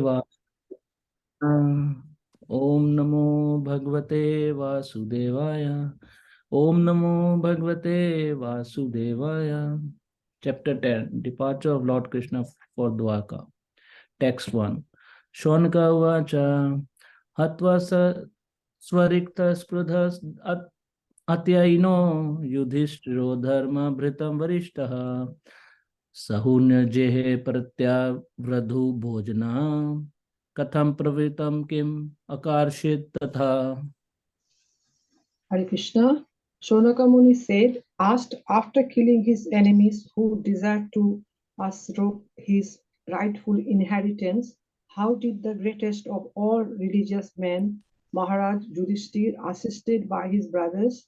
वा ओम नमो भगवते वासुदेवाय। ओम नमो भगवते वासुदेवाय। Chapter 10 departure of lord Krishna for Dwarka. Text 1। Shaunaka उवाच हत्वा स्वरिक्त स्पृध अत्ययिनो युधिष्ठिरो धर्मभृतं वरिष्ठः सहुन्यजेः प्रत्याव्रधु भोजना कथं प्रवृत्तं किम अकार्षित तथा। Hare Krishna. Shonaka Muni said, asked after killing his enemies who desired to usurp his rightful inheritance, how did the greatest of all religious men, Maharaj Yudhishthir, assisted by his brothers,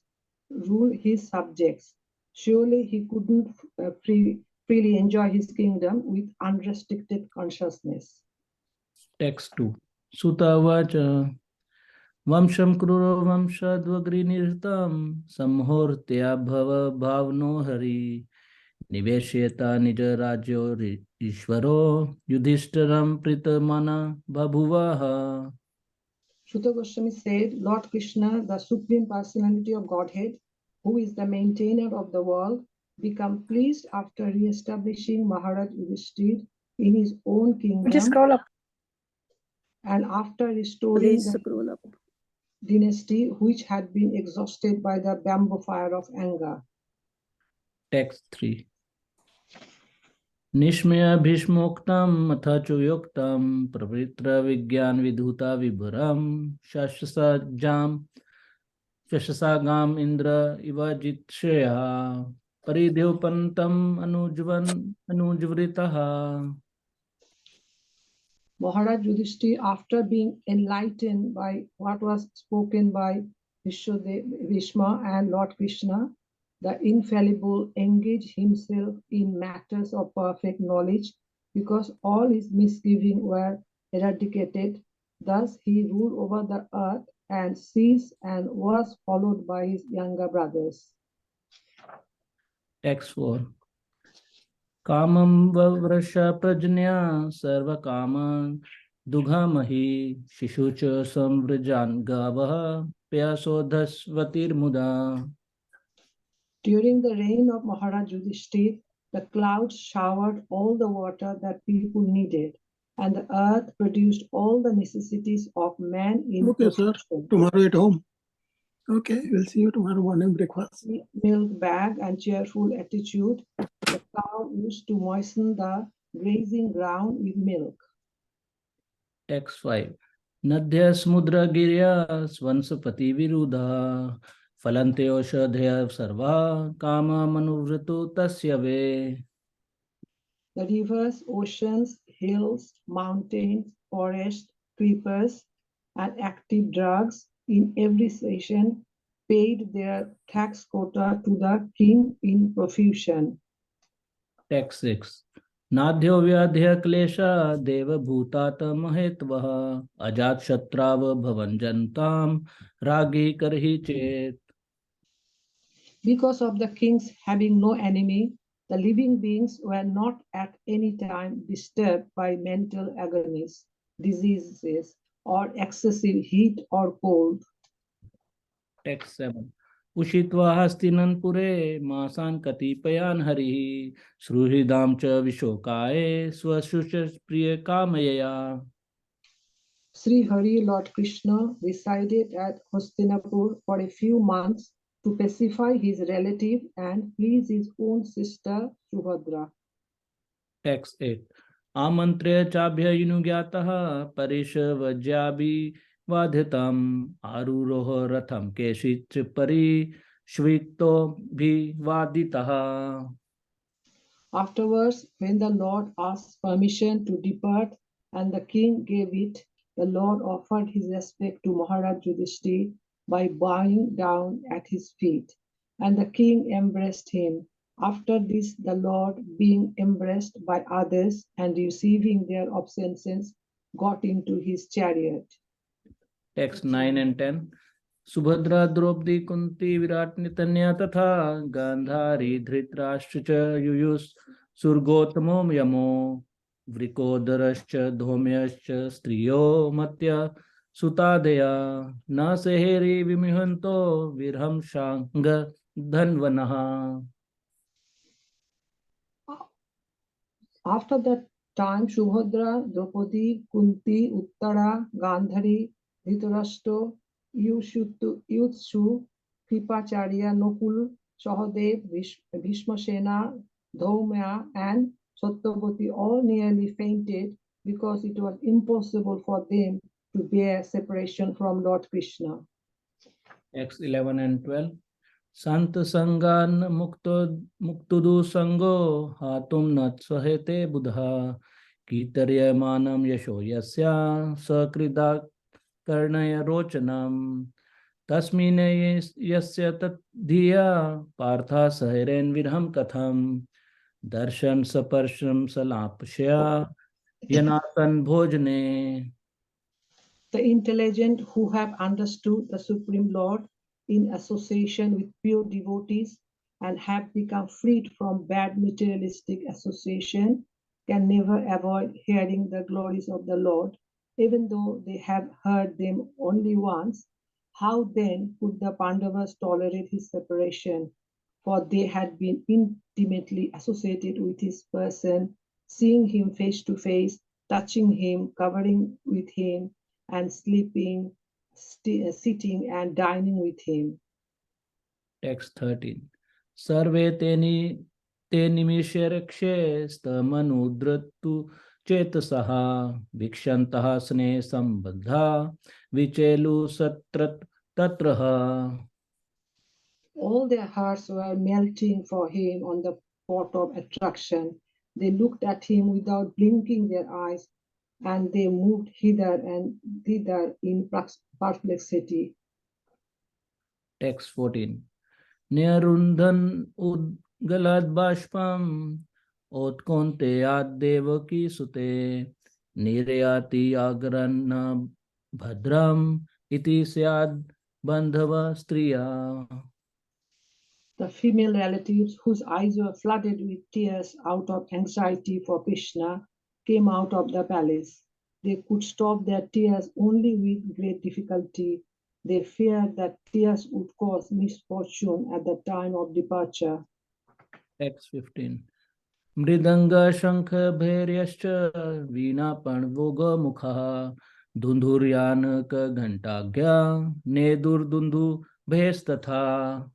rule his subjects? Surely he couldn't freely enjoy his kingdom with unrestricted consciousness. Text 2। सुत उवाच वंशं क्रूरो वंशद्वग्रिनिहृतं संहोर्त्या भव भावनो हरि निवेश्यता निज राज्यो ईश्वरो युधिष्ठिरं प्रीतमना बभुवः। Shuta Goswami said, Lord Krishna, the Supreme Personality of Godhead, who is the maintainer of the world, became pleased after re-establishing Maharaj Yudhishthir in his own Just kingdom scroll up. and after restoring Please the scroll up. dynasty which had been exhausted by the bamboo fire of anger. Text 3। निष्मय भीष्मोक्तम् अथ चोयोक्तम् प्रवृत्र विज्ञान विधुता विभुरम् शशसागाम इंद्र इव जित्क्षया परिद्योपन्तम् अनुज्वरितः। Maharaj Yudhishthir, after being enlightened by what was spoken by Bhishma and Lord Krishna, the infallible, engaged himself in matters of perfect knowledge because all his misgivings were eradicated. Thus he ruled over the earth and seas and was followed by his younger brothers. Text 4। कामं ववृष प्रज्ञया सर्वकामान् दुघमहि शिशु च संवृजान् गावः प्यासोधस्वतिर्मुदा। During the reign of Maharaj Yudhishthir, the clouds showered all the water that people needed, and the earth produced all the necessities of man in Okay, sir. proportion. Tomorrow at home. Okay, we'll see you tomorrow morning breakfast. Milk bag and cheerful attitude, the cow used to moisten the grazing ground with milk. Text 5। नद्य समुद्र गिर्या स्वंसपति विरुधा फलन्ते औषधय सर्वा काम मनुवृतो तस्य वे। The rivers, oceans, hills, mountains, forests, creepers, and active drugs in every station paid their tax quota to the king in profusion. Text 6। नाद्यो व्याध्य क्लेश देवभूतात महेत्वः अजात शत्राव भवन जनताम रागी करहि चेत। Because of the kings having no enemy, the living beings were not at any time disturbed by mental agonies, diseases, or excessive heat or cold. Text 7। उषित्वा हस्तिनपुरे मासान् कतिपयान् हरिः सुहृदां च विशोकाय स्वशुच प्रिय कामयया। Sri Hari Lord Krishna resided at Hastinapur for a few months to pacify his relative and please his own sister Subhadra. Text 8। आमन्त्र्य चाभ्यनुज्ञातः परिशवज्याभिवादितम् आरुरोह रथं केशिच्च परिष्विक्तोऽभिवादितः। Afterwards, when the Lord asked permission to depart and the king gave it, the Lord offered his respect to Maharaj Yudhishthir by bowing down at his feet, and the king embraced him. After this, the Lord, being embraced by others and receiving their obeisance, got into his chariot. Text 9 and 10। Subhadra Draupadi Kunti Virat नितन्या तथा गांधारी धृतराष्ट्र च युयुः सुरगोतमो यमो वृकोदरश्च धौम्यश्च स्त्रियो मत्या सुतादया न सेहेरि विमिहन्तो विरहं शांग धन्वनः. After that time, Subhadra, Draupadi, Kunti, Uttara, Gandhari, Dhritarashtra, Yutshu, Kripacharya, Nokul, Sahadev, Bhishmasena, Dhaumya, and Satyavati all nearly fainted because it was impossible for them to bear separation from Lord Krishna. Acts 11 and 12. Sant sangan muktudu sango hatum nat swahete buddha kitaryamanam yasho yasya sakrida karnaya rochanam tasmine yasya tat dhiya partha sahiren virham katham darshan saparsham salapshya yanatan bhojane. The intelligent who have understood the Supreme Lord in association with pure devotees and have become freed from bad materialistic association can never avoid hearing the glories of the Lord, even though they have heard them only once. How then could the Pandavas tolerate his separation? For they had been intimately associated with his person, seeing him face to face, touching him, covering with him, and sleeping, sitting, and dining with him. Text 13. Sarve te nimisharkshe stamanudrattu chetasaha vikshantaha sne sambandha vichelu satrat tatraha. All their hearts were melting for him on the spot of attraction. They looked at him without blinking their eyes, and they moved hither and thither in perplexity. Text 14. Nirundhan udgalad bashpam otkonte ad devaki sute nirayati agranna bhadram iti syad bandhava striya. The female relatives, whose eyes were flooded with tears out of anxiety for Krishna, came out of the palace. They could stop their tears only with great difficulty. They feared that tears would cause misfortune at the time of departure. Text 15. Mridanga shankha bhairyascha veena panvoga mukha dhundhuryanaka ghantagya nedur dundhu bhestatha.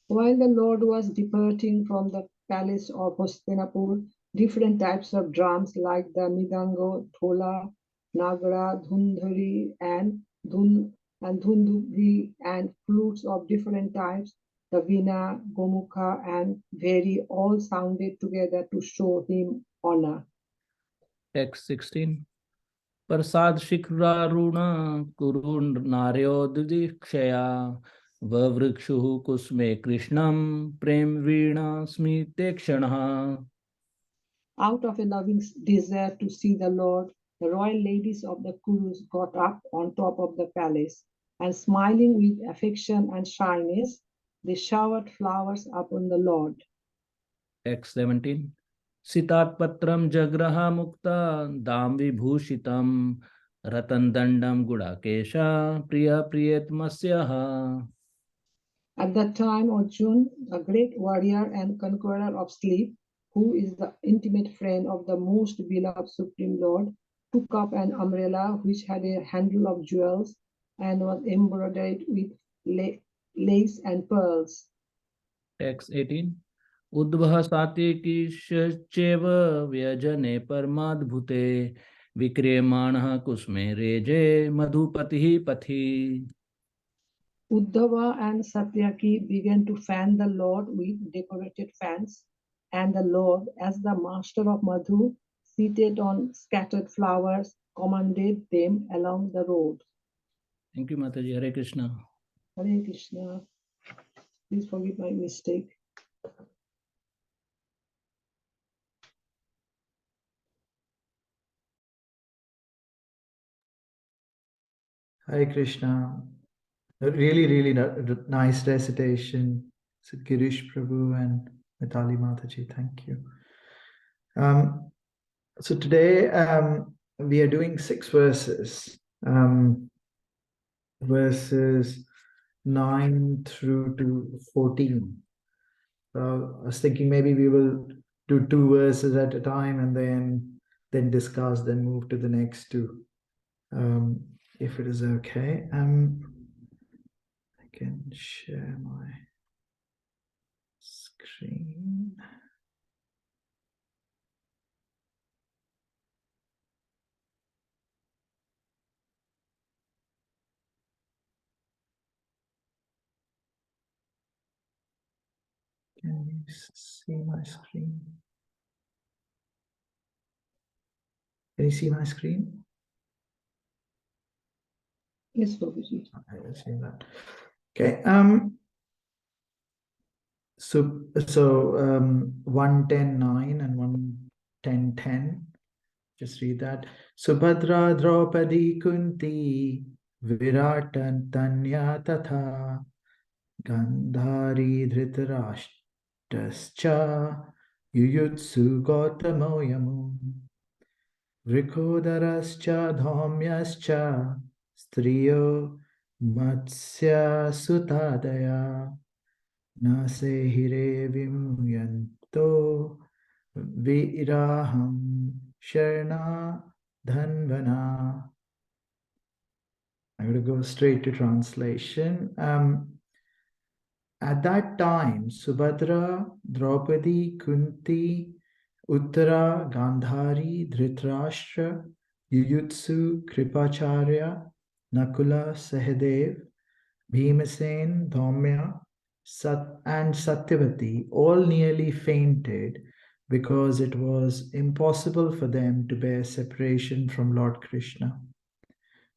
While the Lord was departing from the palace of Hastinapur, different types of drums like the Midango, Thola, Nagara, Dhundhuri, and Dhundubri, and flutes of different types, the Veena, Gomukha, and Veri all sounded together to show him honor. Text 16. Prasad shikraruna kurun naryodikshaya vavrikshu kusme krishnam prem veena smitekshanaha. Out of a loving desire to see the Lord, the royal ladies of the Kurus got up on top of the palace, and smiling with affection and shyness, they showered flowers upon the Lord. Text 17. Sitat patram jagraha mukta dam vibhushitam ratan dandam gudakesha priya priyatmasyaha. At that time, Arjun, a great warrior and conqueror of sleep, who is the intimate friend of the most beloved Supreme Lord, took up an umbrella which had a handle of jewels and was embroidered with lace and pearls. Text 18. Udbha satikishcheva vyajane parmadbhute vikremanaha kusme reje madhupatihi pathi. Uddhava and Satyaki began to fan the Lord with decorated fans, and the Lord, as the master of Madhu, seated on scattered flowers, commanded them along the road. Thank you, Mataji. Hare Krishna. Hare Krishna. Please forgive my mistake. Hare Krishna. A really, really nice recitation. So Girish Prabhu and Mitali Mataji, thank you. So today we are doing 6 verses, verses 9 through to 14. So I was thinking maybe we will do 2 verses at a time and then discuss, then move to the next 2. If it is okay, I can share my screen. Can you see my screen? Can you see my screen? Yes, Babuji. I can see that. Okay. So 110.9 and 110.10. Just read that. Subhadra Draupadi Kunti Viratan Tanya Tatha Gandhari Dhritarashtascha Yuyutsu Gautamo Yamu Vrikodarascha Dhaumyascha Striyo Matsya Sutadaya Nase Hire Vimyanto Viraham Sharna Dhanvana. I'm going to go straight to translation. At that time, Subhadra, Draupadi, Kunti, Uttara, Gandhari, Dhritarashtra, Yuyutsu, Kripacharya, Nakula, Sahadev, Bhimasen, Dhaumya, and Satyavati all nearly fainted because it was impossible for them to bear separation from Lord Krishna.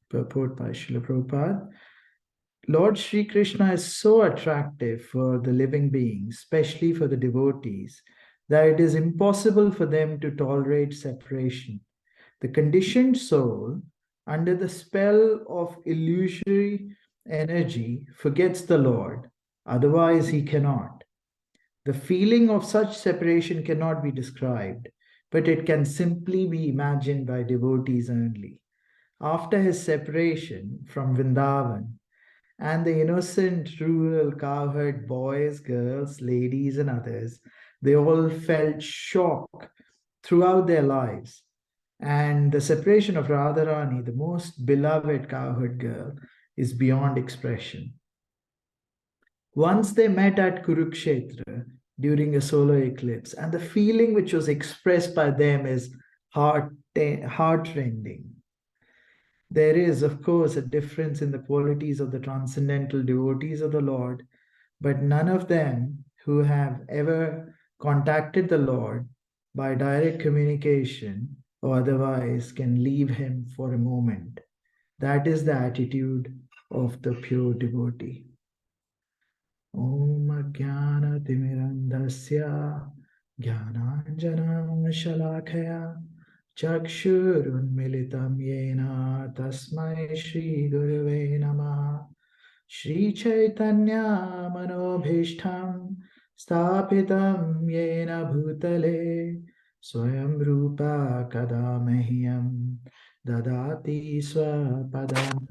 Purport by Srila Prabhupada. Lord Sri Krishna is so attractive for the living beings, especially for the devotees, that it is impossible for them to tolerate separation. The conditioned soul, under the spell of illusory energy, forgets the Lord, otherwise, he cannot. The feeling of such separation cannot be described, but it can simply be imagined by devotees only. After his separation from Vrindavan, and the innocent rural cowherd boys, girls, ladies, and others, they all felt shock throughout their lives. And the separation of Radharani, the most beloved cowherd girl, is beyond expression. Once they met at Kurukshetra during a solar eclipse, and the feeling which was expressed by them is heart-rending. There is, of course, a difference in the qualities of the transcendental devotees of the Lord, but none of them who have ever contacted the Lord by direct communication or otherwise can leave him for a moment. That is the attitude of the pure devotee. Om Jnana Timirandhasya Jnananjana Shalakaya Chakshurunmilitam Yena Tasmai Shri Gurave Namaha Shri Chaitanya Manobhishtam Stapitam Yena Bhutale Swayam Rupa Kadamahyam Dadati Swapadam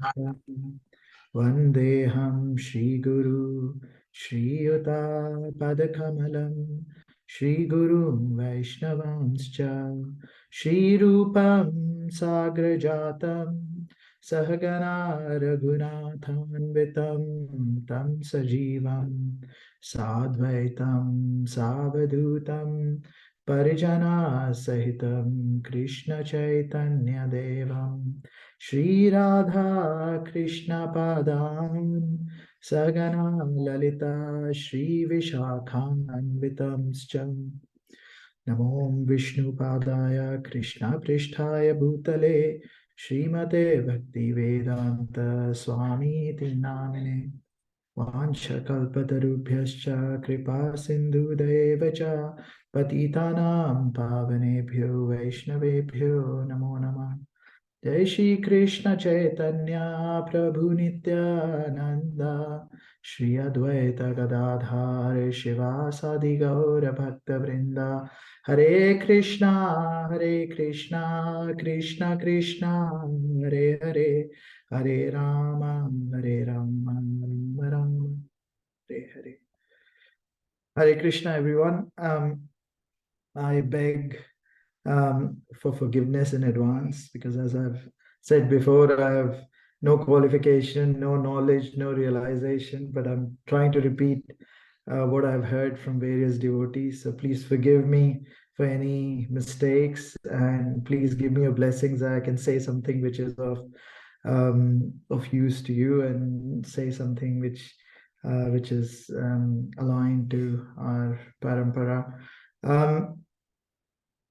Vandeham Shri Guru Shri Yuta Padakamalam Shri Guru Vaishnavanscha Shri Rupam Sagrajatam Sahagana Raghunathanvitam Tam Sajivam Sadvaitam Savadutam Parijana Sahitam Krishna Chaitanya Devam Shri Radha Krishna Padam Sagana Lalita Shri Vishakhanvitamscha Namo Vishnu Padaya Krishna Prishtaya Bhutale Srimate Bhakti Vedanta Swami Tinamine Vanchakalpatarubhyascha Kripa Sindhu Devacha Patitanam Pavanebhyo Vaishnavebhyo Namo Namah Jai Shri Krishna Chaitanya Prabhu Nityananda Shri Advaita Gadadhar Shivasadi Gaura Bhakta Vrinda Hare Krishna Krishna Krishna Hare Hare Hare Rama Rama Rama Hare Hare. Hare Krishna, everyone. I beg for forgiveness in advance because, as I've said before, I have no qualification, no knowledge, no realization, but I'm trying to repeat what I've heard from various devotees. So please forgive me for any mistakes, and please give me your blessings that I can say something which is of use to you, and say something which is aligned to our parampara.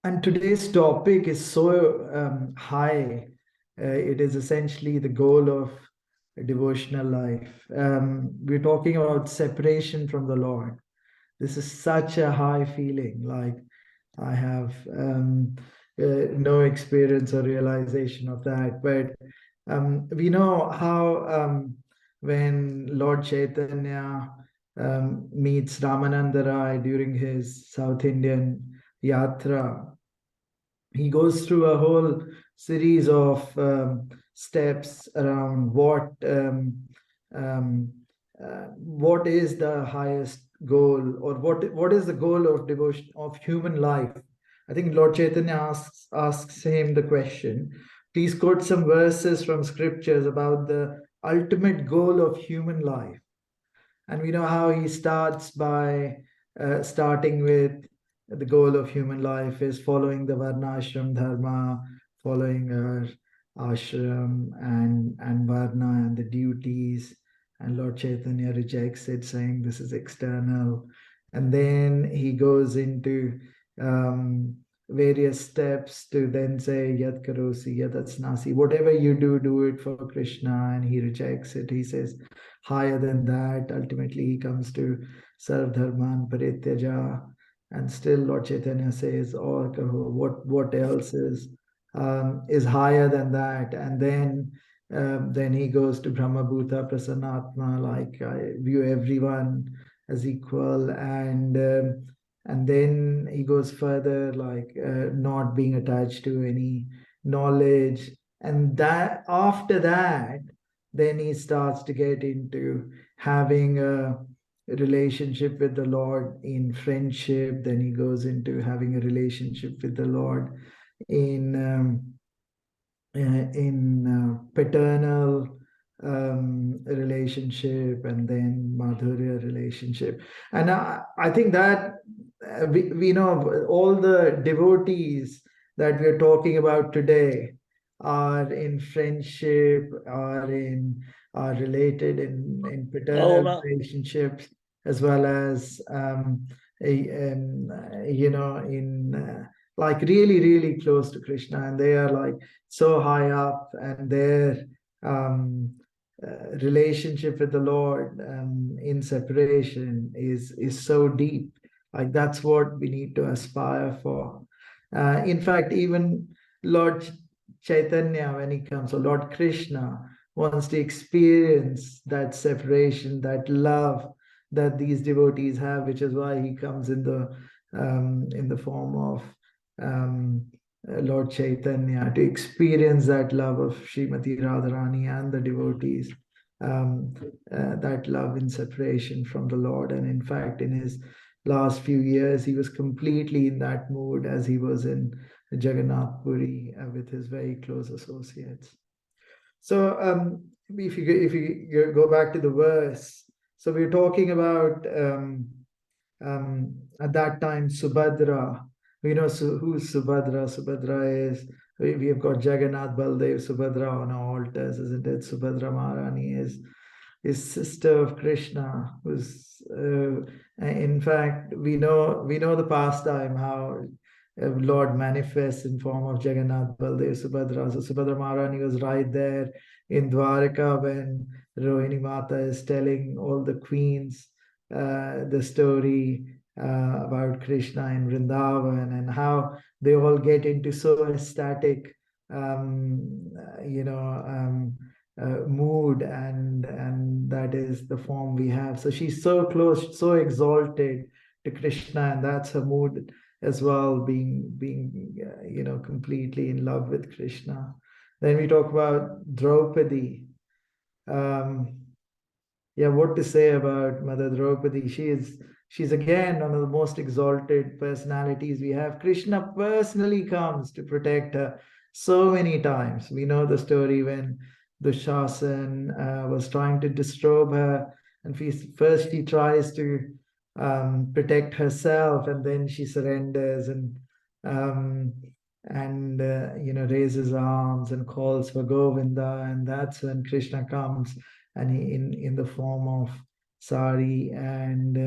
And today's topic is so high. It is essentially the goal of a devotional life. We're talking about separation from the Lord. This is such a high feeling. Like, I have no experience or realization of that. But we know how when Lord Chaitanya meets Ramananda Rai during his South Indian yatra, he goes through a whole series of steps around what is the highest goal, or what is the goal of devotion of human life. I think Lord Chaitanya asks him the question, please quote some verses from scriptures about the ultimate goal of human life. And we know how he starts by starting with the goal of human life is following the Varnashram Dharma, following our ashram and Varna and the duties. And Lord Chaitanya rejects it, saying this is external. And then he goes into various steps to then say Yat Karosi, Yat Atsnasi, whatever you do, do it for Krishna. And he rejects it. He says, higher than that, ultimately he comes to Sarv Dharman Parityaja. And still Lord Chaitanya says, oh, what else is higher than that? And then he goes to Brahma Bhuta Prasannatma, like I view everyone as equal. And then he goes further, like not being attached to any knowledge. And that after that, then he starts to get into having a relationship with the Lord in friendship. Then he goes into having a relationship with the Lord in paternal relationship, and then Madhurya relationship. And I think that we know all the devotees that we're talking about today are in friendship, are related in paternal relationships, as well as in like really close to Krishna, and they are like so high up, and their relationship with the Lord in separation is so deep. Like, that's what we need to aspire for. In fact, even Lord Chaitanya, when he comes, or Lord Krishna, wants to experience that separation, that love that these devotees have, which is why he comes in the form of Lord Chaitanya, to experience that love of Srimati Radharani and the devotees, that love in separation from the Lord. And in fact, in his last few years, he was completely in that mood as he was in Jagannath Puri with his very close associates. So if you go back to the verse, so we're talking about at that time Subhadra. We know who's Subhadra. Subhadra is, we have got Jagannath, Baldev, Subhadra on our altars, isn't it? Subhadra Maharani is sister of Krishna, who's in fact, we know the pastime how Lord manifests in form of Jagannath, Baldev, Subhadra. So Subhadra Maharani was right there in Dwarka when Rohini Mata is telling all the queens the story about Krishna in Vrindavan, and how they all get into so ecstatic mood, and that is the form we have. So she's so close, so exalted to Krishna, and that's her mood as well, being completely in love with Krishna. Then we talk about Draupadi. Yeah, what to say about Mother Draupadi? She's again one of the most exalted personalities we have. Krishna personally comes to protect her so many times. We know the story when Dushasan was trying to disrobe her, and first he tries to protect herself, and then she surrenders um, and raises arms and calls for Govinda, and that's when Krishna comes, and he in the form of sari, and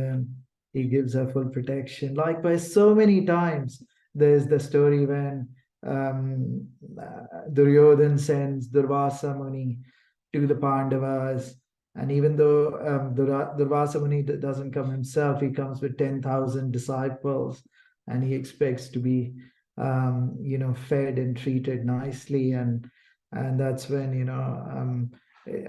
he gives her full protection. Likewise, so many times there's the story when Duryodhan sends Durvasa Muni to the Pandavas, and even though Durvasa Muni doesn't come himself, he comes with 10,000 disciples, and he expects to be fed and treated nicely, and that's when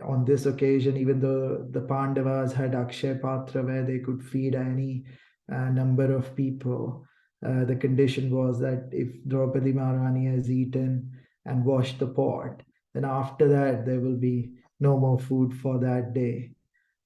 on this occasion, even though the Pandavas had Akshay Patra where they could feed any number of people, the condition was that if Draupadi Maharani has eaten and washed the pot, then after that there will be no more food for that day.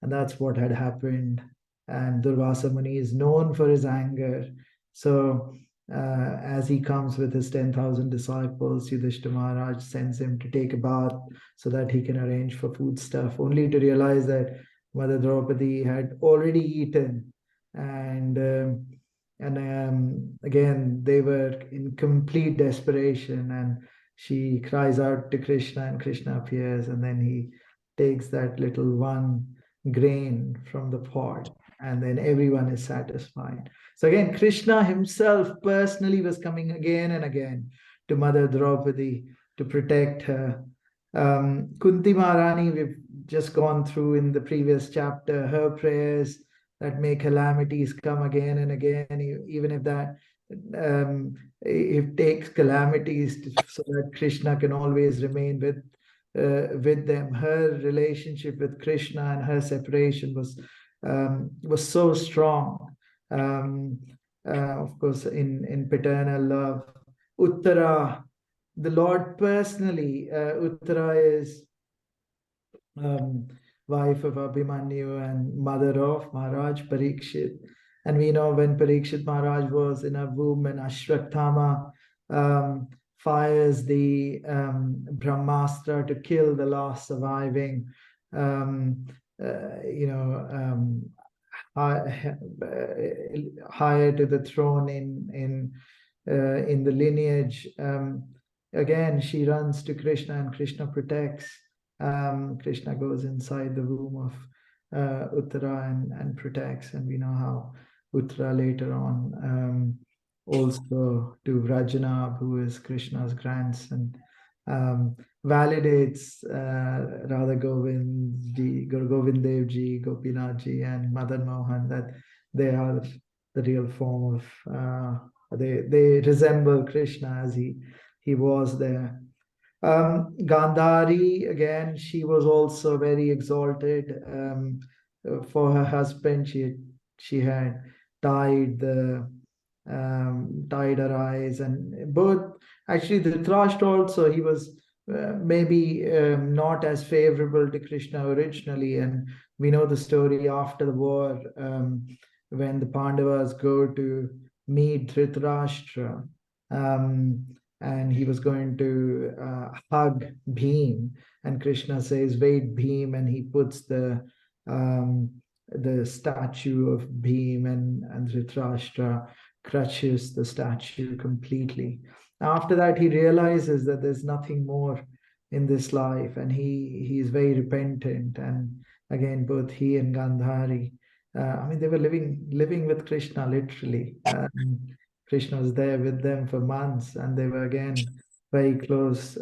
And that's what had happened. And Durvasa Muni is known for his anger. So as he comes with his 10,000 disciples, Yudhishthira Maharaj sends him to take a bath so that he can arrange for food stuff, only to realize that Mother Draupadi had already eaten. And again, they were in complete desperation, and she cries out to Krishna, and Krishna appears, and then he takes that little one grain from the pot, and then everyone is satisfied. So again, Krishna himself personally was coming again and again to Mother Draupadi to protect her. Kunti Maharani, we've just gone through in the previous chapter, her prayers that may calamities come again and again, even if that it takes calamities so that Krishna can always remain with them. Her relationship with Krishna and her separation was so strong. Of course, in paternal love. Uttara, the Lord personally, Uttara is wife of Abhimanyu and mother of Maharaj Parikshit. And we know when Parikshit Maharaj was in a womb, and Ashwatthama fires the Brahmastra to kill the last surviving, higher to the throne in the lineage. Again, she runs to Krishna, and Krishna protects. Krishna goes inside the womb of Uttara and protects, and we know how Uttara later on also to Rajana, who is Krishna's grandson, validates Radha Govind Ji, Guru Govind Dev Ji, Gopinath Ji, and Madan Mohan, that they are the real form of, they resemble Krishna as he was there. Gandhari, again, she was also very exalted. For her husband, she had dyed her eyes, and both actually Dhritarashtra also, he was maybe not as favorable to Krishna originally, and we know the story after the war when the Pandavas go to meet Dhritarashtra. And he was going to hug Bhim, and Krishna says, "Wait, Bhim," and he puts the statue of Bhim, and Dhritarashtra crushes the statue completely. After that, he realizes that there's nothing more in this life, and he is very repentant. And again, both he and Gandhari, they were living with Krishna literally. Krishna was there with them for months, and they were again very close.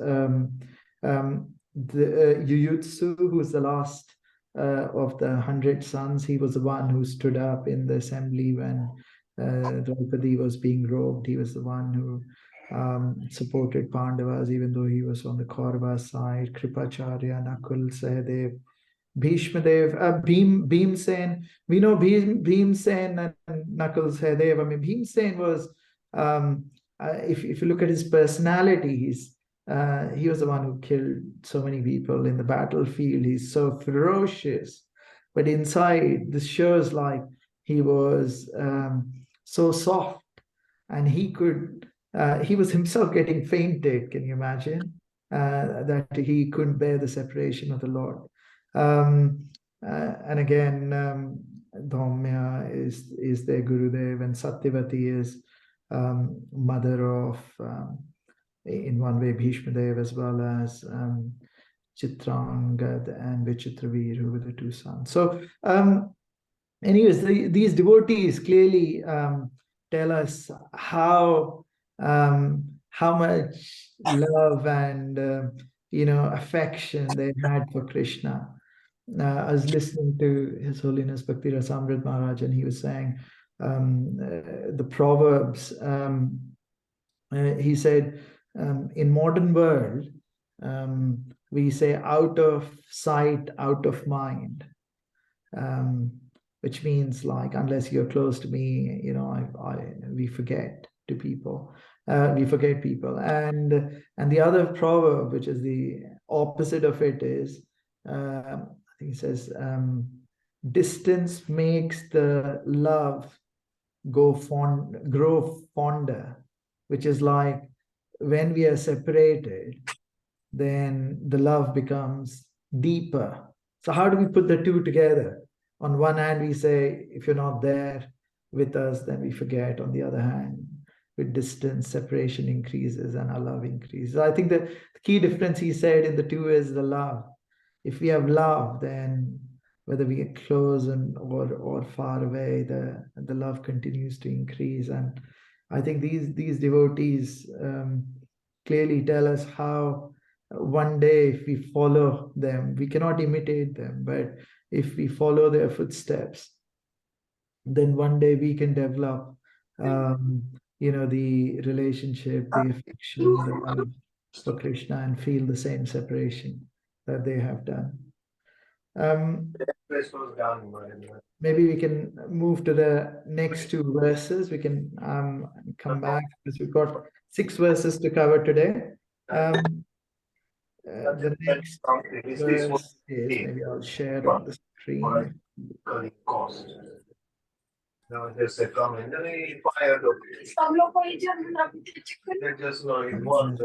Yuyutsu, who's the last of the 100 sons, he was the one who stood up in the assembly when Draupadi was being robed. He was the one who supported Pandavas, even though he was on the Kaurava side. Kripacharya, Nakul, Sahadev, Bhishmadev, Bhimsen. We know Bhimsen and Nakul, Sahadev. I mean, Bhimsen was, if you look at his personality, he was the one who killed so many people in the battlefield. He's so ferocious, but inside, this shows like he was so soft, and he was himself getting fainted. Can you imagine that he couldn't bear the separation of the Lord? And again, Dhaumya is their Gurudev, and Satyavati is mother of, in one way, Bhishmadev, as well as Chitrangad and Vichitravir, who were the two sons. So, anyways, these devotees clearly tell us how much love and affection they had for Krishna. I was listening to His Holiness Bhakti Rasamrit Maharaj, and he was saying the Proverbs. He said, in modern world, we say out of sight, out of mind, which means like, unless you're close to me, we forget people. We forget people. And the other proverb, which is the opposite of it, is, I think he says, distance makes the love grow fonder, which is like, when we are separated, then the love becomes deeper. So how do we put the two together? On one hand, we say, if you're not there with us, then we forget. On the other hand, with distance, separation increases and our love increases. I think the key difference he said in the two is the love. If we have love, then whether we get close or far away, the love continues to increase. And I think these devotees clearly tell us how one day, if we follow them, we cannot imitate them, but if we follow their footsteps, then one day we can develop the relationship, the affection, the love for Krishna, and feel the same separation that they have done. Maybe we can move to the next two verses. We can come back, because we've got 6 verses to cover today. The next verse is, maybe I'll share it on the screen. Now there's a comment. Fire just know it was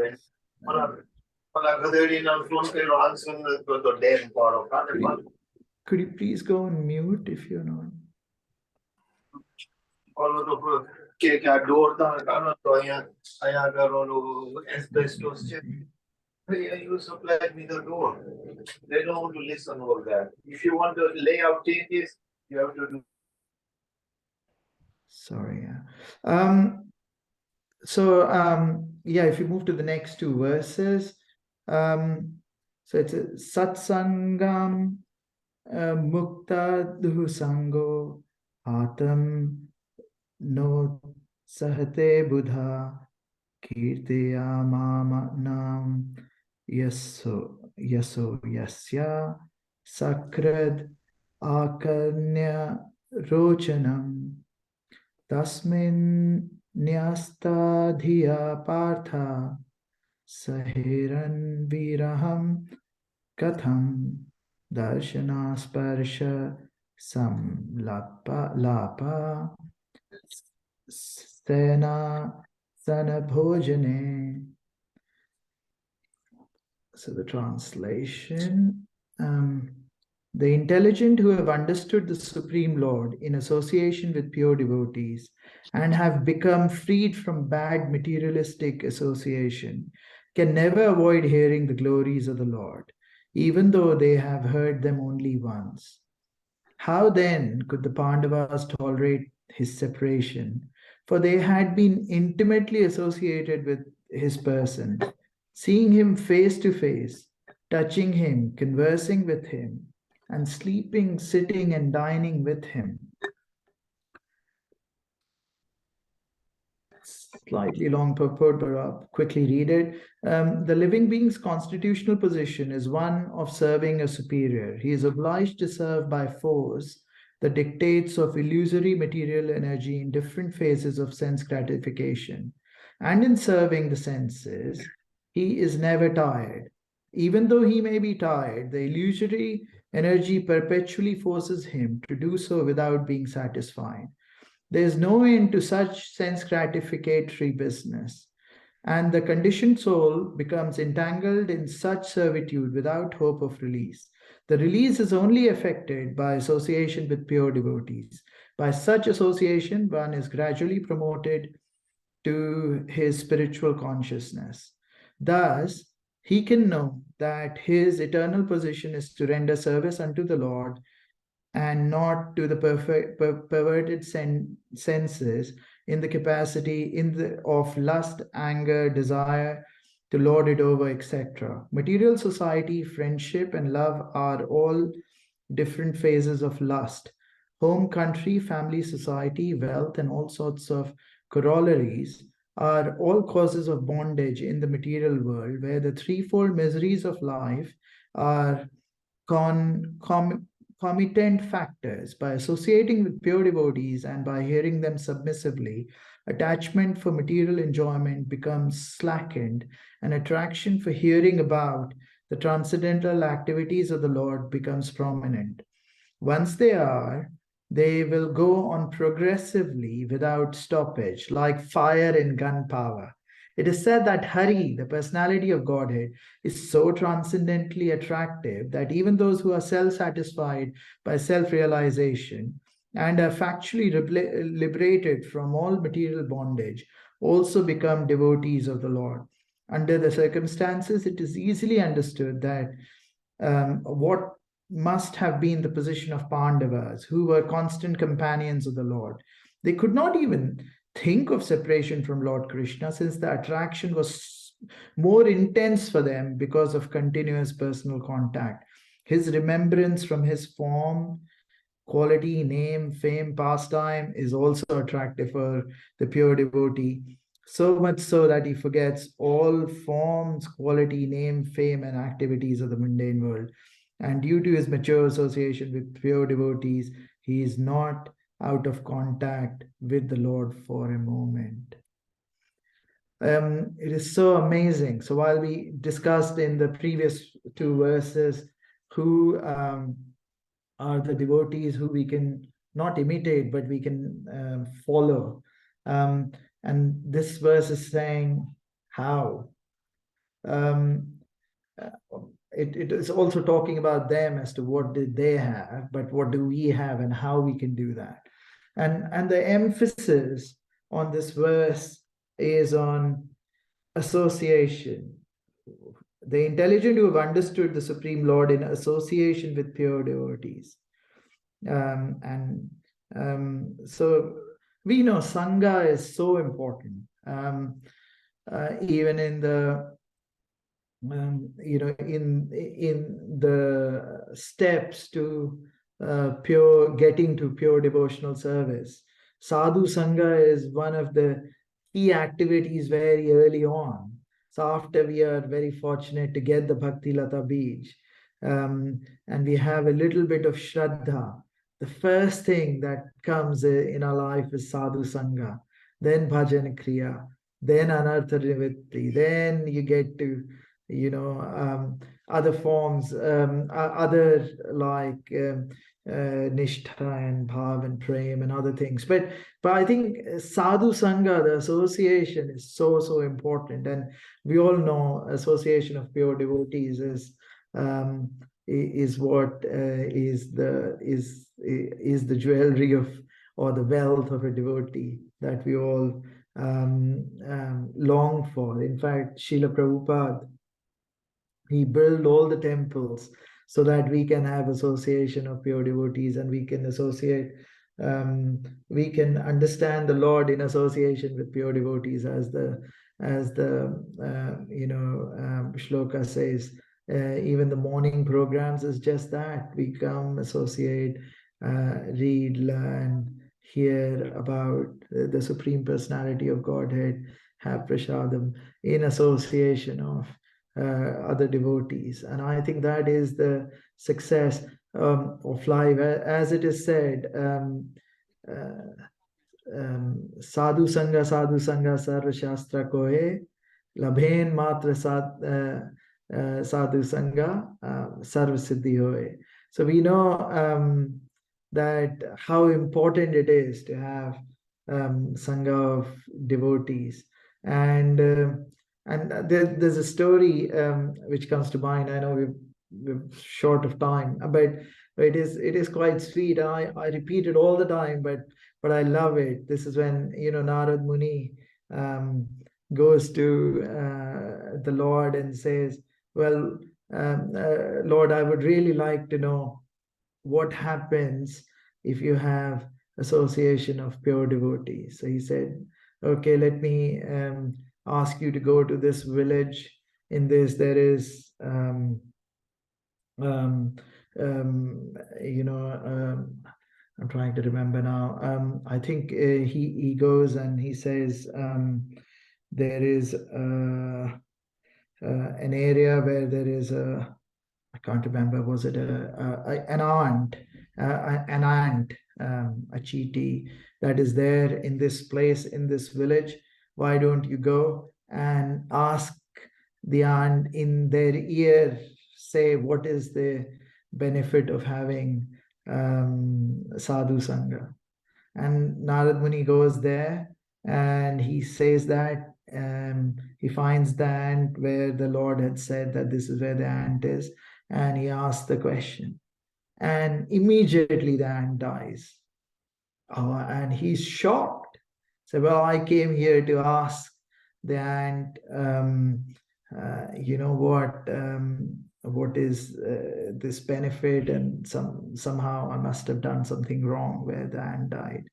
Could you please go on mute if you're not? You supplied me the door. They don't want to listen all that. If you want to lay out changes, you have to do. Sorry. Yeah. If you move to the next 2 verses, so it's a satsangam mukta duhusango atam no sahate buddha kirteya mama nam yaso yasya sakrad akarnya rochanam tasmin nyasta dhiya partha sahiran viraham katham darshana sparsha samlapa sena sanabhojane. So the translation, the intelligent who have understood the Supreme Lord in association with pure devotees and have become freed from bad materialistic association can never avoid hearing the glories of the Lord, even though they have heard them only once. How then could the Pandavas tolerate his separation? For they had been intimately associated with his person, seeing him face to face, touching him, conversing with him, and sleeping, sitting, and dining with him. slightly long purport, but I'll quickly read it. The living being's constitutional position is one of serving a superior. He is obliged to serve by force the dictates of illusory material energy in different phases of sense gratification. And in serving the senses, he is never tired. Even though he may be tired, the illusory energy perpetually forces him to do so without being satisfied. There is no end to such sense gratificatory business, and the conditioned soul becomes entangled in such servitude without hope of release. The release is only effected by association with pure devotees. By such association, one is gradually promoted to his spiritual consciousness. Thus, he can know that his eternal position is to render service unto the Lord and not to the perverted senses in the capacity of lust, anger, desire to lord it over, etc. Material society, friendship, and love are all different phases of lust. Home, country, family, society, wealth, and all sorts of corollaries are all causes of bondage in the material world, where the threefold miseries of life are concomitant factors. By associating with pure devotees and by hearing them submissively, attachment for material enjoyment becomes slackened, and attraction for hearing about the transcendental activities of the Lord becomes prominent. Once they will go on progressively without stoppage, like fire and gunpowder. It is said that Hari, the personality of Godhead, is so transcendently attractive that even those who are self-satisfied by self-realization and are factually liberated from all material bondage also become devotees of the Lord. Under the circumstances, it is easily understood that what must have been the position of Pandavas, who were constant companions of the Lord. They could not even think of separation from Lord Krishna, since the attraction was more intense for them because of continuous personal contact. His remembrance from his form, quality, name, fame, pastime is also attractive for the pure devotee. So much so that he forgets all forms, quality, name, fame, and activities of the mundane world. And due to his mature association with pure devotees, he is not out of contact with the Lord for a moment. It is so amazing. So while we discussed in the previous two verses who are the devotees who we can not imitate, but we can follow. And this verse is saying how. It is also talking about them as to what did they have, but what do we have and how we can do that. And the emphasis on this verse is on association. The intelligent who have understood the Supreme Lord in association with pure devotees. So we know Sangha is so important. Even in the in the steps to getting to pure devotional service, Sadhu Sangha is one of the key activities very early on. So after we are very fortunate to get the Bhakti Lata Bij, and we have a little bit of Shraddha, the first thing that comes in our life is Sadhu Sangha, then Bhajan Kriya, then Anartha Nivitti, then you get to other forms, other like Nishtha and Bhav and Prem and other things. But I think Sadhu Sangha, the association, is so important. And we all know association of pure devotees is what is the jewelry of, or the wealth of a devotee that we all long for. In fact, Srila Prabhupada, he built all the temples so that we can have association of pure devotees, and we can associate, we can understand the Lord in association with pure devotees, as the shloka says. Even the morning programs is just that. We come, associate, read, learn, hear about the Supreme Personality of Godhead, have prasadam in association of other devotees. And I think that is the success of life. As it is said, sadhu sanga sarva shastra kohe labhen matra sadhu sanga sarva siddhi hoye. So we know that how important it is to have sangha of devotees. And there's a story which comes to mind. I know we're short of time, but it is quite sweet. I repeat it all the time, but I love it. This is when Narad Muni goes to the Lord and says, well, Lord, I would really like to know what happens if you have association of pure devotees. So he said, okay, let me ask you to go to this village. In this, there is I'm trying to remember now. I think he goes and he says there is an area where there is I can't remember, was it an ant, a cheetah that is there in this place, in this village? Why don't you go and ask the ant in their ear, say what is the benefit of having sadhu sangha? And Narad Muni goes there and he says that he finds the ant where the Lord had said that this is where the ant is, and he asks the question, and immediately the ant dies. And he's shocked. So, well, I came here to ask the ant, what is this benefit? And somehow I must have done something wrong where the ant died.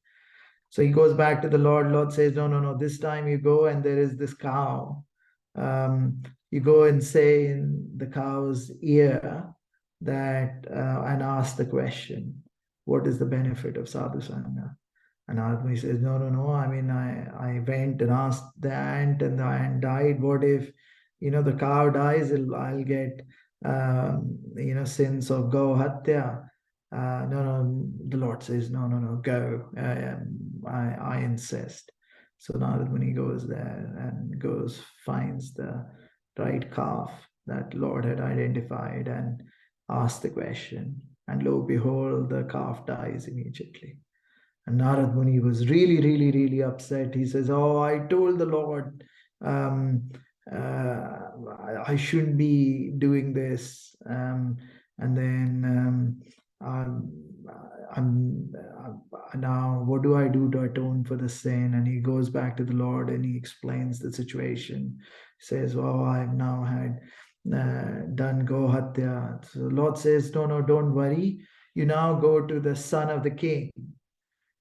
So he goes back to the Lord. Lord says, no, this time you go and there is this cow. You go and say in the cow's ear that, and ask the question, what is the benefit of sadhu sangha? And Admi says, no. I mean, I went and asked the ant and the ant died. What if, the cow dies? I'll get, sins of go hatya. No, the Lord says, no, go. I insist. So Narad Muni goes there and finds the right calf that Lord had identified and asks the question. And lo and behold, the calf dies immediately. And Narad Muni was really, really, really upset. He says, oh, I told the Lord I shouldn't be doing this. And then now what do I do to atone for the sin? And he goes back to the Lord and he explains the situation. He says, oh, I've now had done go hatya. So the Lord says, no, don't worry. You now go to the son of the king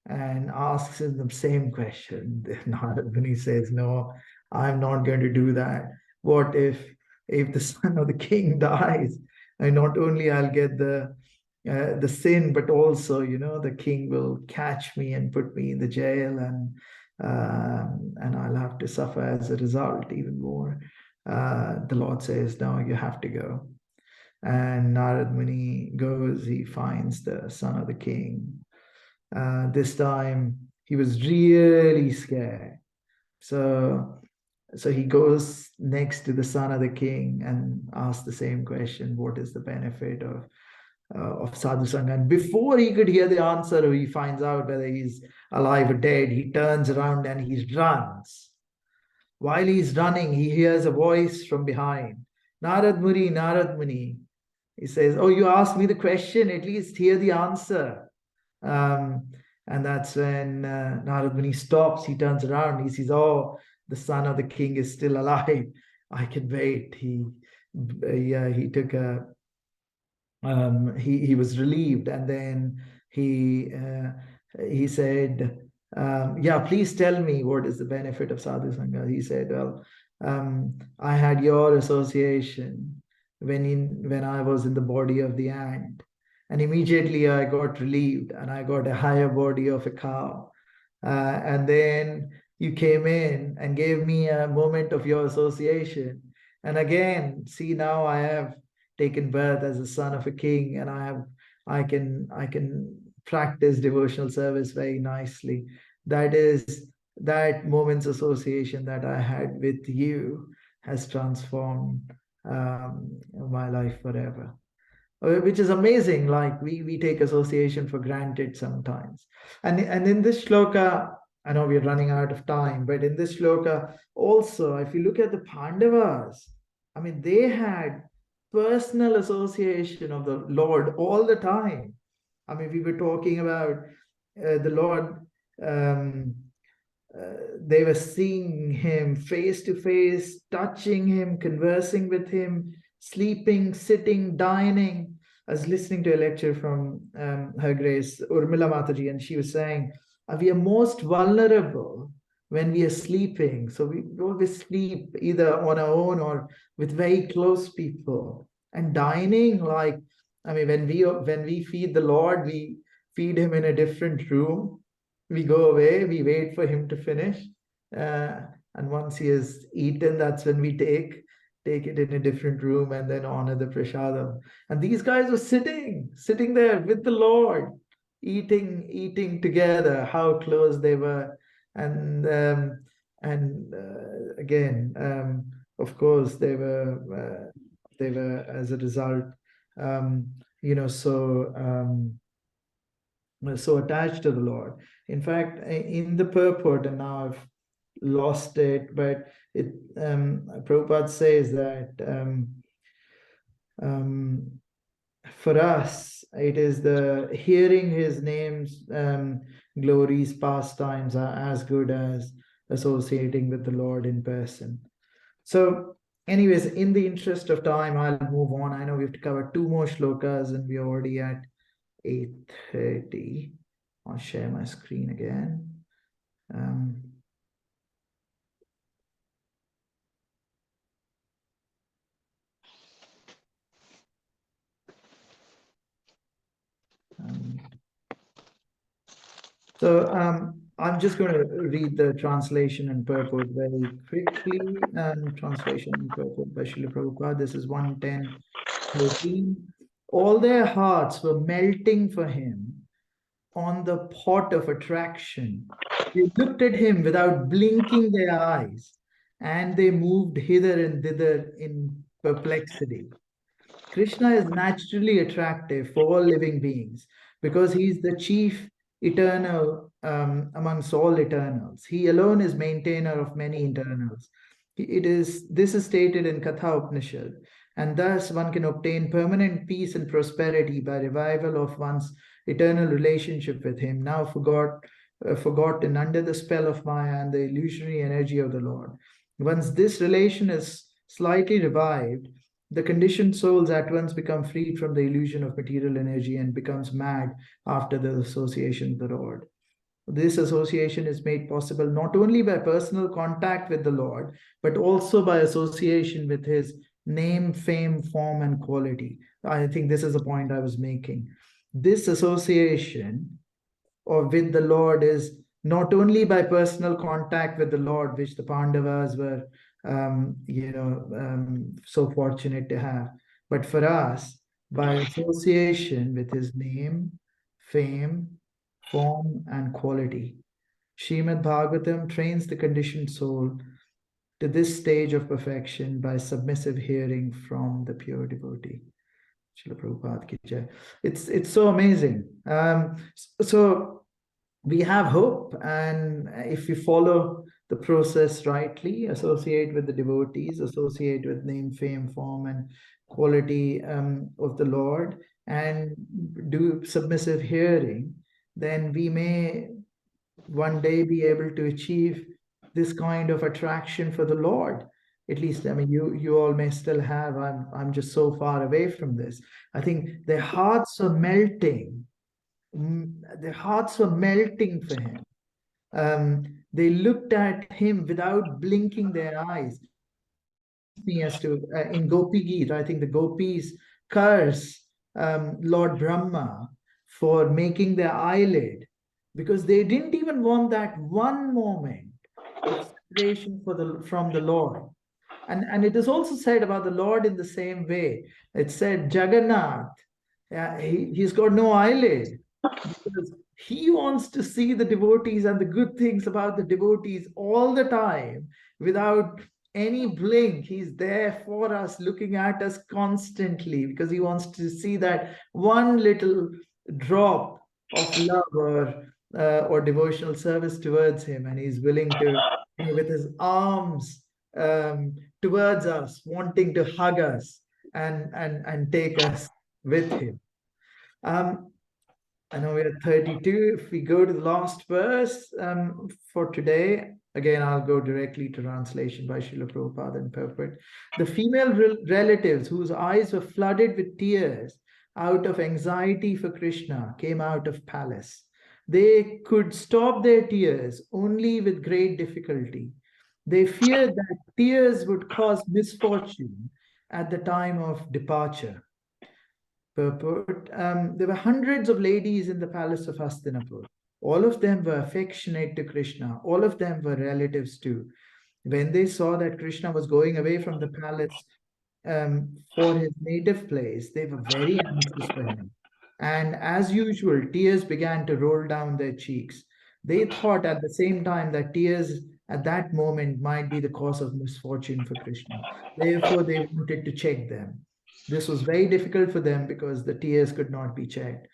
and asks him the same question. Narad Muni says, no, I'm not going to do that. What if the son of the king dies? And not only I'll get the sin, but also, the king will catch me and put me in the jail, and I'll have to suffer as a result even more. The Lord says, no, you have to go. And Narad Muni goes, he finds the son of the king. This time he was really scared. So he goes next to the son of the king and asks the same question, what is the benefit of sadhu sangha? And before he could hear the answer, he finds out whether he's alive or dead. He turns around and he runs. While he's running, he hears a voice from behind. Narad Muni. He says, oh, you asked me the question, at least hear the answer. And that's when Narad Muni stops. He turns around. He sees, oh, the son of the king is still alive. I can wait. He took a. He was relieved, and then he said, please tell me what is the benefit of sadhu sangha. He said, well, I had your association when I was in the body of the ant. And immediately I got relieved and I got a higher body of a cow. And then you came in and gave me a moment of your association. And again, see, now I have taken birth as a son of a king, and I can practice devotional service very nicely. That is that moment's association that I had with you has transformed my life forever. Which is amazing. Like we take association for granted sometimes. And in this shloka, I know we're running out of time, but in this shloka also, if you look at the Pandavas, I mean, they had personal association of the Lord all the time. I mean, we were talking about the Lord. Um, they were seeing him face to face, touching him, conversing with him, sleeping, sitting, dining. I was listening to a lecture from Her Grace Urmila Mataji, and she was saying, we are most vulnerable when we are sleeping. So we always sleep either on our own or with very close people. And dining, like, I mean, when we feed the Lord, we feed him in a different room. We go away, we wait for him to finish. And once he has eaten, that's when we take it in a different room and then honor the prasadam. And these guys were sitting there with the Lord, eating together, how close they were. And again, of course, they were as a result, so attached to the Lord. In fact, in the purport, and now I've lost it, but Prabhupada says that for us, it is the hearing his name's glories, pastimes are as good as associating with the Lord in person. So anyways, in the interest of time, I'll move on. I know we have to cover 2 more shlokas and we're already at 8:30. I'll share my screen again. I'm just going to read the translation and purport very quickly. Translation and purport by Srila Prabhupada. This is 110:13. All their hearts were melting for him on the pot of attraction. They looked at him without blinking their eyes, and they moved hither and thither in perplexity. Krishna is naturally attractive for all living beings because he is the chief eternal amongst all eternals. He alone is maintainer of many eternals. This is stated in Katha Upanishad, and thus one can obtain permanent peace and prosperity by revival of one's eternal relationship with him, now forgotten under the spell of Maya and the illusionary energy of the Lord. Once this relation is slightly revived, the conditioned souls at once become freed from the illusion of material energy and becomes mad after the association with the Lord. This association is made possible not only by personal contact with the Lord, but also by association with his name, fame, form, and quality. I think this is the point I was making. This association with the Lord is not only by personal contact with the Lord, which the Pandavas were so fortunate to have, but for us, by association with his name, fame, form, and quality. Srimad Bhagavatam trains the conditioned soul to this stage of perfection by submissive hearing from the pure devotee. Srila Prabhupada ki jai. It's so amazing. So we have hope, and if we follow the process rightly, associate with the devotees, associate with name, fame, form, and quality of the Lord, and do submissive hearing, then we may one day be able to achieve this kind of attraction for the Lord. At least, I mean, you all may still have. I'm just so far away from this. I think their hearts are melting. Their hearts were melting for him. They looked at him without blinking their eyes. Me as to in Gopi Geet, I think the gopis curse Lord Brahma for making their eyelid, because they didn't even want that one moment of separation from the Lord. And it is also said about the Lord in the same way. It said Jagannath, he's got no eyelid because he wants to see the devotees and the good things about the devotees all the time without any blink. He's there for us, looking at us constantly because he wants to see that one little drop of love or devotional service towards him, and he's willing to, with his arms towards us, wanting to hug us and take us with him. I know we're at 32. If we go to the last verse for today, again, I'll go directly to translation by Srila Prabhupada and purport. The female relatives whose eyes were flooded with tears out of anxiety for Krishna came out of palace. They could stop their tears only with great difficulty. They feared that tears would cause misfortune at the time of departure. Purport. There were hundreds of ladies in the palace of Hastinapur. All of them were affectionate to Krishna. All of them were relatives too. When they saw that Krishna was going away from the palace for his native place, they were very anxious for him. And as usual, tears began to roll down their cheeks. They thought at the same time that tears at that moment might be the cause of misfortune for Krishna. Therefore, they wanted to check them. This was very difficult for them because the tears could not be checked.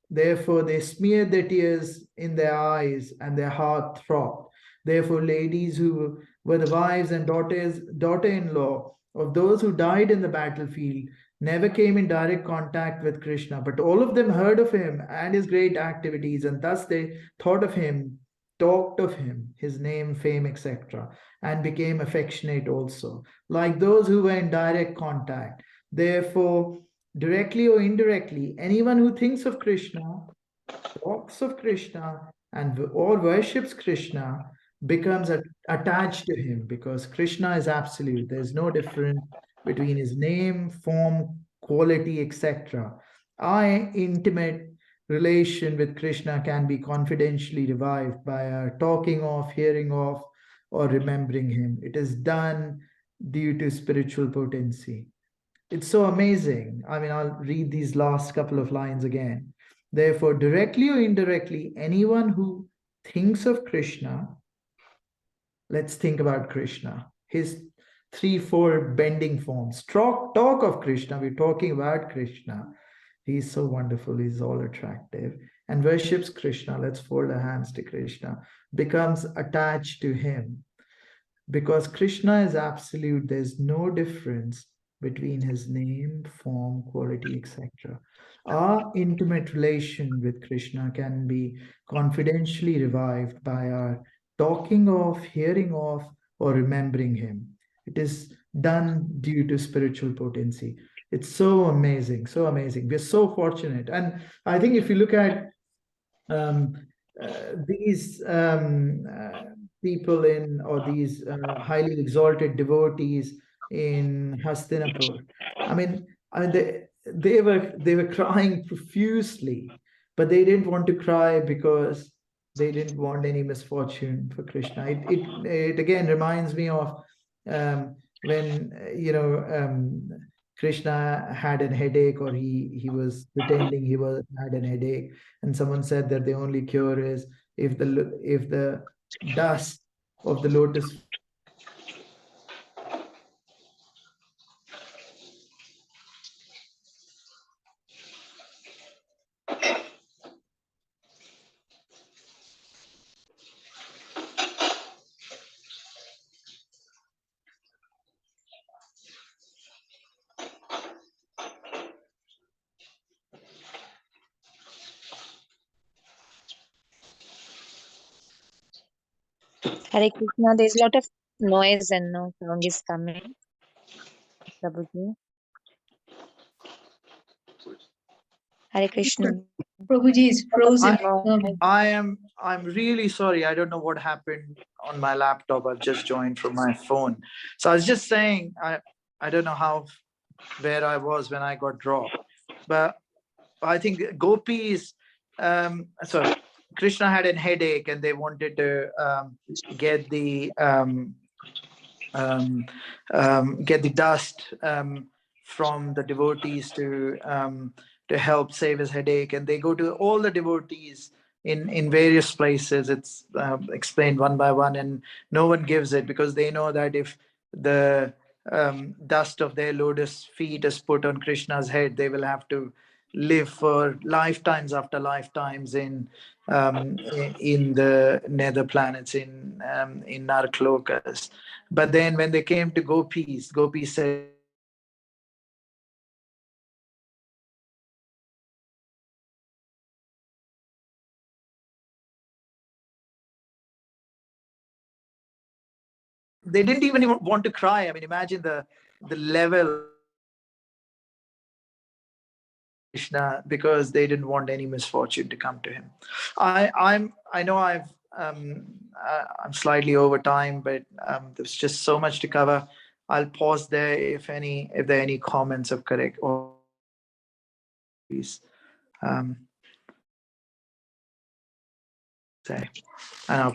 Therefore, they smeared their tears in their eyes and their heart throbbed. Therefore, ladies who were the wives and daughter-in-law of those who died in the battlefield never came in direct contact with Krishna, but all of them heard of him and his great activities, and thus they thought of him, talked of him, his name, fame, etc., and became affectionate also, like those who were in direct contact. Therefore, directly or indirectly, anyone who thinks of Krishna, talks of Krishna, or worships Krishna becomes attached to him, because Krishna is absolute. There's no difference between his name, form, quality, etc. Our intimate relation with Krishna can be confidentially revived by our talking of, hearing of, or remembering him. It is done due to spiritual potency. It's so amazing. I mean, I'll read these last couple of lines again. Therefore, directly or indirectly, anyone who thinks of Krishna, let's think about Krishna, his threefold bending forms. Talk of Krishna, we're talking about Krishna. He's so wonderful, he's all attractive. And worships Krishna, let's fold our hands to Krishna, becomes attached to him. Because Krishna is absolute, there's no difference between his name, form, quality, etc. Our intimate relation with Krishna can be confidentially revived by our talking of, hearing of, or remembering him. It is done due to spiritual potency. It's so amazing, so amazing. We're so fortunate. And I think if you look at these people or these highly exalted devotees in Hastinapur, I mean they were crying profusely, but they didn't want to cry because they didn't want any misfortune for Krishna. It again reminds me of when Krishna had a headache, or he was pretending had a headache, and someone said that the only cure is if the dust of the lotus Hare Krishna, there's a lot of noise and no sound is coming. Prabhuji. Hare Krishna. Prabhuji is frozen. I'm really sorry. I don't know what happened on my laptop. I've just joined from my phone. So I was just saying, I don't know where I was when I got dropped, but I think gopis, sorry, Krishna had a headache and they wanted to get the dust from the devotees to help save his headache, and they go to all the devotees in various places. It's explained one by one, and no one gives it because they know that if the dust of their lotus feet is put on Krishna's head, they will have to live for lifetimes after lifetimes in the nether planets, in Narklokas. But then when they came to gopis said, they didn't even want to cry. I mean, imagine the level Krishna, because they didn't want any misfortune to come to him. I know I'm slightly over time, but there's just so much to cover. I'll pause there if there are any comments of correct or please say. And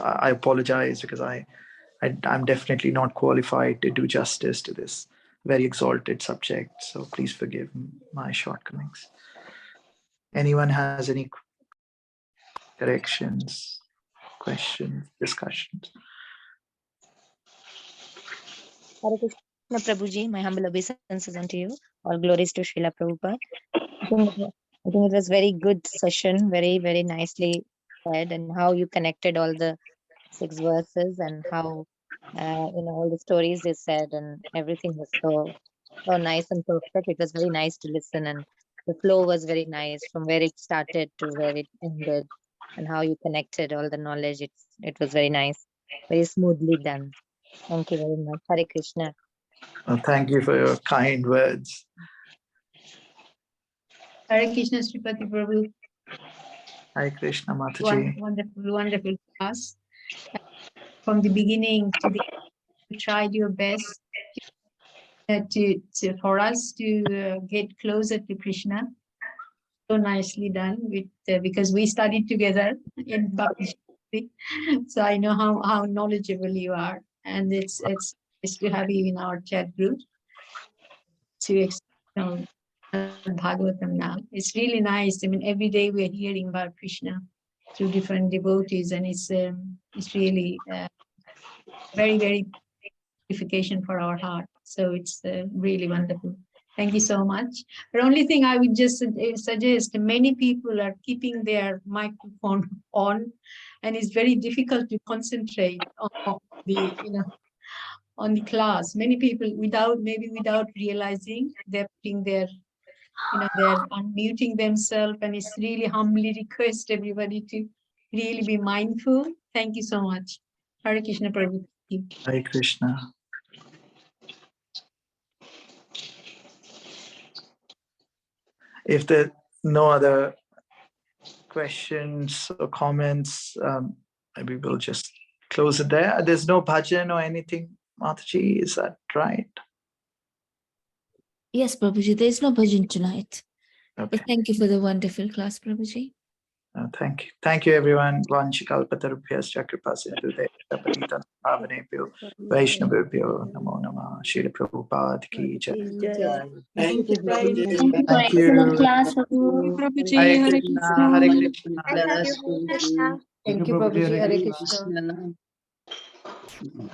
I apologize because I'm definitely not qualified to do justice to this very exalted subject. So please forgive my shortcomings. Anyone has any corrections, questions, discussions? Hare Krishna Prabhuji, my humble obeisances unto you. All glories to Srila Prabhupada. I think it was very good session, very, very nicely said, and how you connected all the 6 verses and how all the stories you said, and everything was so nice and perfect. It was very nice to listen, and the flow was very nice from where it started to where it ended, and how you connected all the knowledge. It was very nice, very smoothly done. Thank you very much. Hare Krishna. Well, thank you for your kind words. Hare Krishna Sripati Prabhu. Hare Krishna Mataji. Wonderful class. From the beginning to the end, you tried your best for us to get closer to Krishna. So nicely done because we studied together in Bhakti. So I know how knowledgeable you are, and it's nice to have you in our chat group to explain Bhagavatam now. It's really nice. I mean, every day we're hearing about Krishna through different devotees, and it's really very, very purification for our heart. So it's really wonderful. Thank you so much. The only thing I would just suggest, many people are keeping their microphone on, and it's very difficult to concentrate on the class. Many people without realizing, they're putting their they're unmuting themselves, and it's really humbly request everybody to really be mindful. Thank you so much. Hare Krishna Prabhu. Hare Krishna. If there are no other questions or comments, maybe we'll just close it there. There's no bhajan or anything, Mataji, is that right? Yes, Prabhuji, there is no bhajan tonight. Okay. But thank you for the wonderful class, Prabhuji. Thank you. Thank you, everyone. Vanchikalpatarubhyascha kripasindhudaya patitana pavanebhyo Vaishnavebhyo namo namah. Srila Prabhupada ki jai. Thank you, Prabhuji. Thank you. Excellent class, Prabhu. Hare Krishna. Hare Krishna. Bless Prabhuji. Thank you, Prabhuji. Hare Krishna. Krishna.